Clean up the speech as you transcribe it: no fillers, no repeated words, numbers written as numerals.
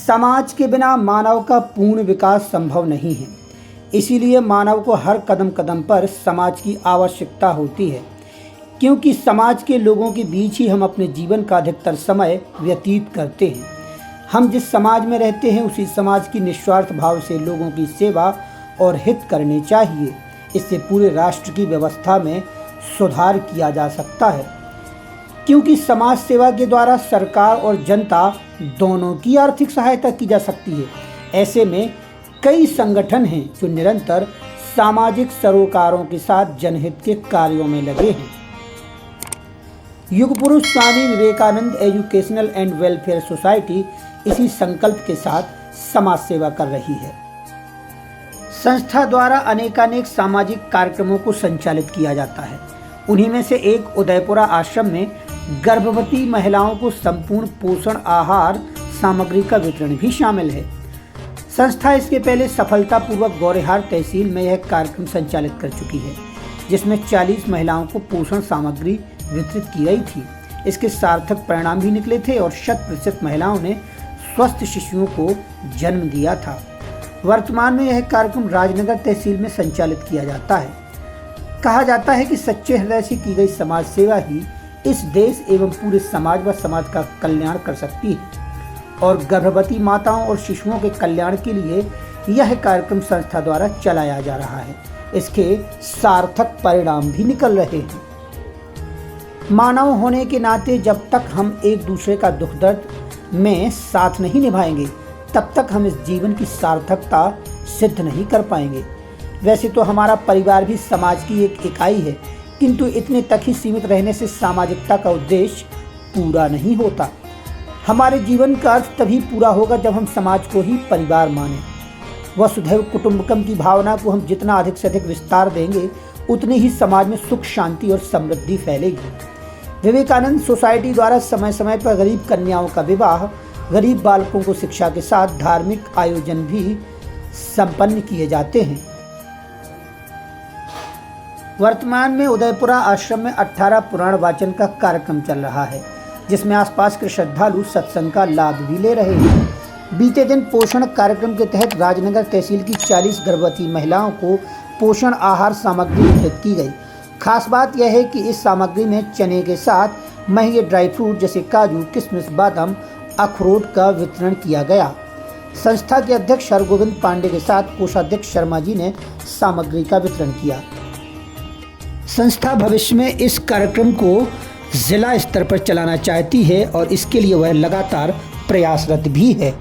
समाज के बिना मानव का पूर्ण विकास संभव नहीं है। इसीलिए मानव को हर कदम कदम पर समाज की आवश्यकता होती है, क्योंकि समाज के लोगों के बीच ही हम अपने जीवन का अधिकतर समय व्यतीत करते हैं। हम जिस समाज में रहते हैं उसी समाज की निस्वार्थ भाव से लोगों की सेवा और हित करनी चाहिए। इससे पूरे राष्ट्र की व्यवस्था में सुधार किया जा सकता है, क्योंकि समाज सेवा के द्वारा सरकार और जनता दोनों की आर्थिक सहायता की जा सकती है। ऐसे में कई संगठन हैं जो निरंतर सामाजिक सरोकारों के साथ जनहित के कार्यों में लगे हैं। युग पुरुष Swami Vivekananda educational and welfare society इसी संकल्प के साथ समाज सेवा कर रही है। संस्था द्वारा अनेकानेक सामाजिक कार्यक्रमों को संचालित किया जाता है। उन्हीं में से एक उदयपुरा आश्रम में गर्भवती महिलाओं को संपूर्ण पोषण आहार सामग्री का वितरण भी शामिल है। संस्था इसके पहले सफलतापूर्वक गौरेहार तहसील में यह कार्यक्रम संचालित कर चुकी है, जिसमें 40 महिलाओं को पोषण सामग्री वितरित की गई थी। इसके सार्थक परिणाम भी निकले थे और 100% महिलाओं ने स्वस्थ शिशुओं को जन्म दिया था। वर्तमान में यह कार्यक्रम राजनगर तहसील में संचालित किया जाता है। कहा जाता है कि सच्चे हृदय से की गई समाज सेवा ही इस देश एवं पूरे समाज व समाज का कल्याण कर सकती है और गर्भवती माताओं और शिशुओं के कल्याण के लिए यह कार्यक्रम संस्था द्वारा चलाया जा रहा है। इसके सार्थक परिणाम भी निकल रहे हैं। मानव होने के नाते जब तक हम एक दूसरे का दुख दर्द में साथ नहीं निभाएंगे, तब तक हम इस जीवन की सार्थकता सिद्ध नहीं कर पाएंगे। वैसे तो हमारा परिवार भी समाज की एक इकाई है, किंतु इतने तक ही सीमित रहने से सामाजिकता का उद्देश्य पूरा नहीं होता। हमारे जीवन का अर्थ तभी पूरा होगा जब हम समाज को ही परिवार मानें। वसुधैव कुटुंबकम की भावना को हम जितना अधिक से अधिक विस्तार देंगे, उतनी ही समाज में सुख शांति और समृद्धि फैलेगी। विवेकानंद सोसाइटी द्वारा समय समय पर गरीब कन्याओं का विवाह, गरीब बालकों को शिक्षा के साथ धार्मिक आयोजन भी संपन्न किए जाते हैं। वर्तमान में उदयपुरा आश्रम में 18 पुराण वाचन का कार्यक्रम चल रहा है, जिसमें आसपास के श्रद्धालु सत्संग का लाभ भी ले रहे हैं। बीते दिन पोषण कार्यक्रम के तहत राजनगर तहसील की 40 गर्भवती महिलाओं को पोषण आहार सामग्री वितरित की गई। खास बात यह है कि इस सामग्री में चने के साथ महंगे ड्राई फ्रूट जैसे काजू, किशमिश, बादाम, अखरोट का वितरण किया गया। संस्था के अध्यक्ष हरगोविंद पांडे के साथ कोषाध्यक्ष शर्मा जी ने सामग्री का वितरण किया। संस्था भविष्य में इस कार्यक्रम को जिला स्तर पर चलाना चाहती है और इसके लिए वह लगातार प्रयासरत भी है।